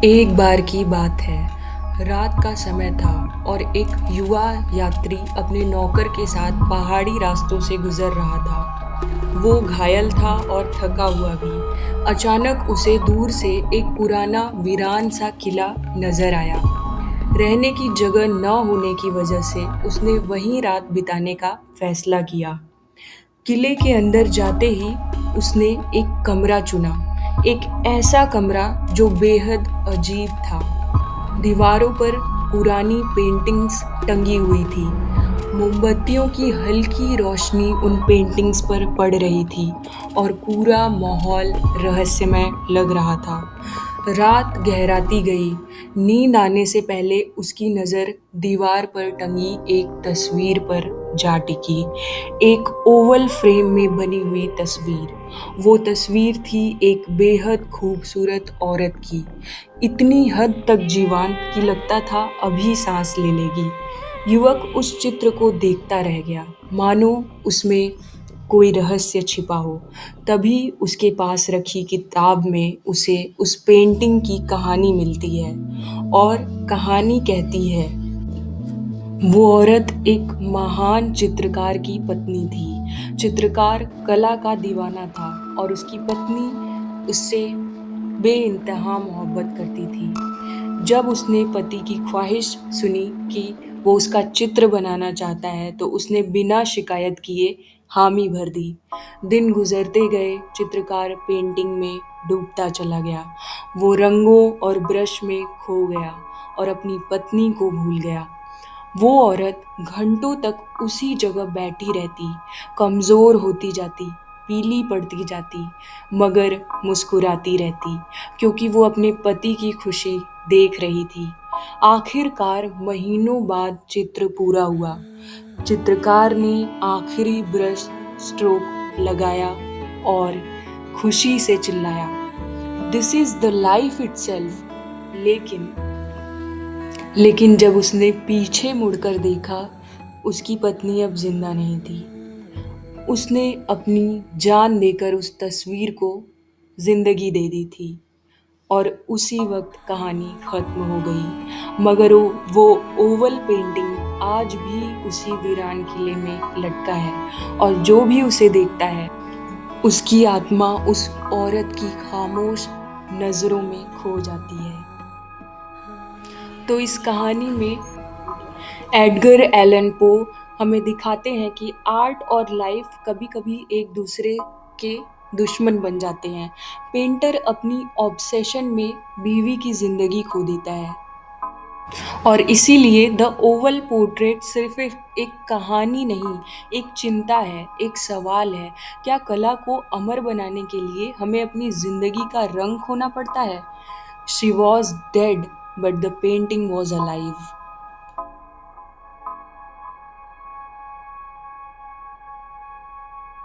एक बार की बात है। रात का समय था और एक युवा यात्री अपने नौकर के साथ पहाड़ी रास्तों से गुजर रहा था। वो घायल था और थका हुआ भी। अचानक उसे दूर से एक पुराना वीरान सा किला नजर आया। रहने की जगह न होने की वजह से उसने वहीं रात बिताने का फैसला किया। किले के अंदर जाते ही उसने एक कमरा चुना। एक ऐसा कमरा जो बेहद अजीब था। दीवारों पर पुरानी पेंटिंग्स टंगी हुई थी। मोमबत्तियों की हल्की रोशनी उन पेंटिंग्स पर पड़ रही थी और पूरा माहौल रहस्यमय लग रहा था। रात गहराती गई। नींद आने से पहले उसकी नज़र दीवार पर टंगी एक तस्वीर पर जा टिकी। एक ओवल फ्रेम में बनी हुई तस्वीर। वो तस्वीर थी एक बेहद खूबसूरत औरत की, इतनी हद तक जीवंत कि लगता था अभी सांस ले लेगी। युवक उस चित्र को देखता रह गया, मानो उसमें कोई रहस्य छिपा हो। तभी उसके पास रखी किताब में उसे उस पेंटिंग की कहानी मिलती है और कहानी कहती है, वो औरत एक महान चित्रकार की पत्नी थी। चित्रकार कला का दीवाना था और उसकी पत्नी उससे बेइंतहा मोहब्बत करती थी। जब उसने पति की ख्वाहिश सुनी कि वो उसका चित्र बनाना चाहता है, तो उसने बिना शिकायत किए हामी भर दी। दिन गुजरते गए, चित्रकार पेंटिंग में डूबता चला गया। वो रंगों और ब्रश में खो गया और अपनी पत्नी को भूल गया। वो औरत घंटों तक उसी जगह बैठी रहती, कमज़ोर होती जाती, पीली पड़ती जाती, मगर मुस्कुराती रहती, क्योंकि वो अपने पति की खुशी देख रही थी। आखिरकार महीनों बाद चित्र पूरा हुआ। चित्रकार ने आखिरी ब्रश स्ट्रोक लगाया और खुशी से चिल्लाया, this is the life itself. लेकिन लेकिन जब उसने पीछे मुड़कर देखा, उसकी पत्नी अब जिंदा नहीं थी। उसने अपनी जान देकर उस तस्वीर को जिंदगी दे दी थी और उसी वक्त कहानी खत्म हो गई। मगर वो ओवल पेंटिंग आज भी उसी वीरान किले में लटका है और जो भी उसे देखता है, उसकी आत्मा उस औरत की खामोश नज़रों में खो जाती है। तो इस कहानी में एडगर एलन पो हमें दिखाते हैं कि आर्ट और लाइफ कभी-कभी एक दूसरे के दुश्मन बन जाते हैं। पेंटर अपनी ऑब्सेशन में बीवी की जिंदगी खो देता है और इसीलिए द ओवल पोर्ट्रेट सिर्फ एक कहानी नहीं, एक चिंता है, एक सवाल है। क्या कला को अमर बनाने के लिए हमें अपनी जिंदगी का रंग खोना पड़ता है? She was dead but the painting was alive.